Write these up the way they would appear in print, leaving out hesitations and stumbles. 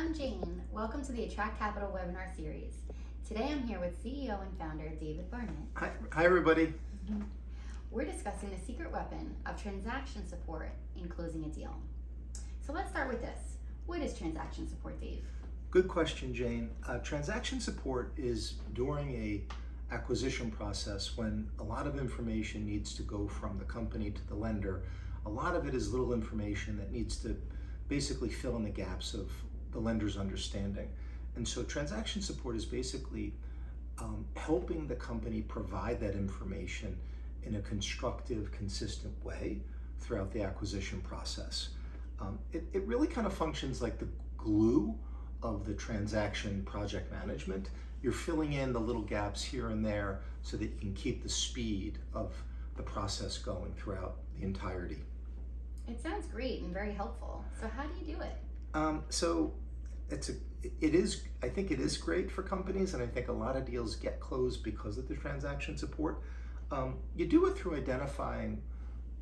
I'm Jane. Welcome to the Attract Capital webinar series. Today I'm here with CEO and founder David Barnett. Hi everybody. We're discussing the secret weapon of transaction support in closing a deal. So let's start with this. What is transaction support, Dave? Good question, Jane. Transaction support is during a acquisition process when a lot of information needs to go from the company to the lender. A lot of it is little information that needs to basically fill in the gaps of the lender's understanding. And so transaction support is basically helping the company provide that information in a constructive, consistent way throughout the acquisition process. It really kind of functions like the glue of the transaction project management. You're filling in the little gaps here and there so that you can keep the speed of the process going throughout the entirety. It sounds great and very helpful. So how do you do it? I think it is great for companies, and I think a lot of deals get closed because of the transaction support. You do it through identifying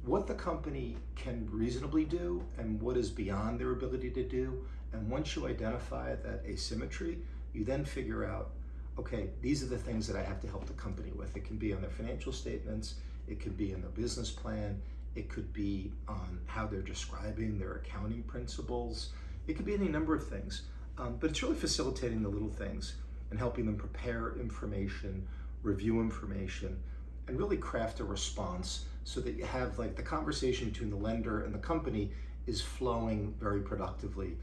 what the company can reasonably do and what is beyond their ability to do. And once you identify that asymmetry, you then figure out, okay, these are the things that I have to help the company with. It can be on their financial statements, it could be in their business plan, it could be on how they're describing their accounting principles. It could be any number of things, but it's really facilitating the little things and helping them prepare information, review information, and really craft a response so that you have like the conversation between the lender and the company is flowing very productively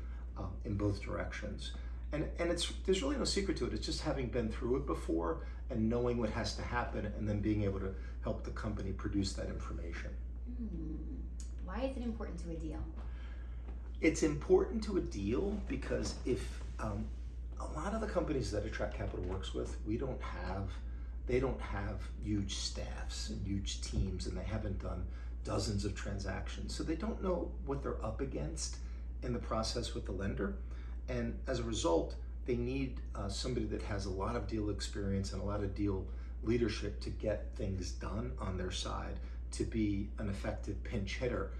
in both directions. And there's really no secret to it. It's just having been through it before and knowing what has to happen and then being able to help the company produce that information. Why is it important to a deal? It's important to a deal because if a lot of the companies that Attract Capital works with, they don't have huge staffs and huge teams, and they haven't done dozens of transactions. So they don't know what they're up against in the process with the lender. And as a result, they need somebody that has a lot of deal experience and a lot of deal leadership to get things done on their side, to be an effective pinch hitter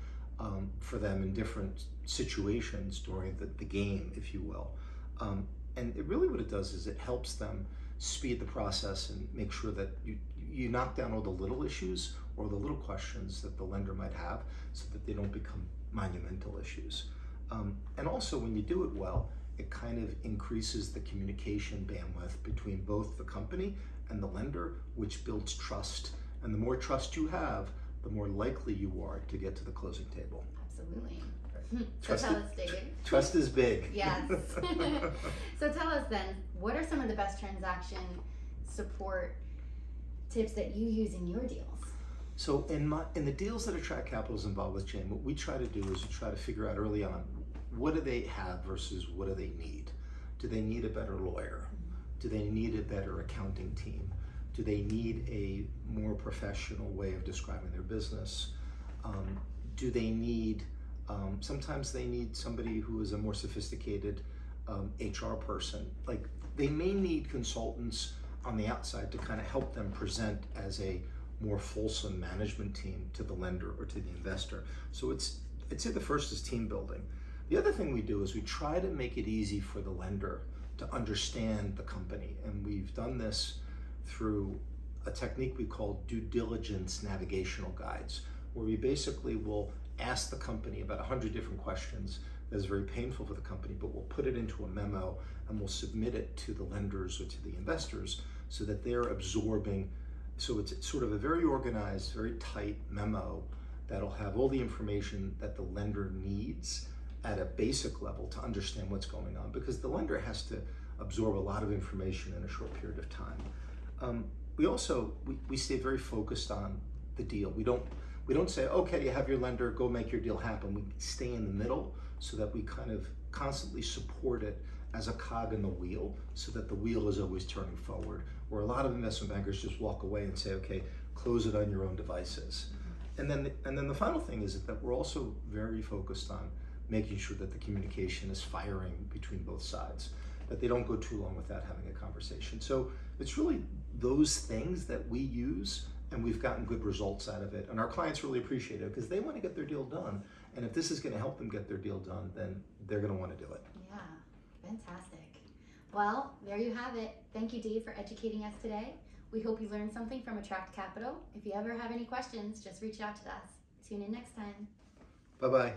for them in different situations during the game, if you will. And it really what it does is it helps them speed the process and make sure that you knock down all the little issues or the little questions that the lender might have so that they don't become monumental issues. And also when you do it well, it kind of increases the communication bandwidth between both the company and the lender, which builds trust. And the more trust you have, the more likely you are to get to the closing table. Absolutely. So tell us, David. Trust is big. Yes. So tell us then, what are some of the best transaction support tips that you use in your deals? So in the deals that Attract Capital is involved with, Jane, what we try to do is we try to figure out early on, what do they have versus what do they need? Do they need a better lawyer? Do they need a better accounting team? Do they need a more professional way of describing their business? Do they need, sometimes they need somebody who is a more sophisticated HR person. Like they may need consultants on the outside to kind of help them present as a more fulsome management team to the lender or to the investor. So I'd say the first is team building. The other thing we do is we try to make it easy for the lender to understand the company. And we've done this through a technique we call due diligence navigational guides, where we basically will ask the company about 100 different questions that is very painful for the company, but we'll put it into a memo and we'll submit it to the lenders or to the investors so that they're absorbing. So it's sort of a very organized, very tight memo that'll have all the information that the lender needs at a basic level to understand what's going on, because the lender has to absorb a lot of information in a short period of time. We stay very focused on the deal. We don't say, okay, you have your lender, go make your deal happen. We stay in the middle so that we kind of constantly support it as a cog in the wheel so that the wheel is always turning forward, where a lot of investment bankers just walk away and say, okay, close it on your own devices. And then the final thing is that we're also very focused on making sure that the communication is firing between both sides, that they don't go too long without having a conversation. So it's really those things that we use, and we've gotten good results out of it. And our clients really appreciate it because they want to get their deal done. And if this is going to help them get their deal done, then they're going to want to do it. Yeah, Fantastic. Well, there you have it. Thank you, Dave, for educating us today. We hope you learned something from Attract Capital. If you ever have any questions, just reach out to us. Tune in next time. Bye-bye.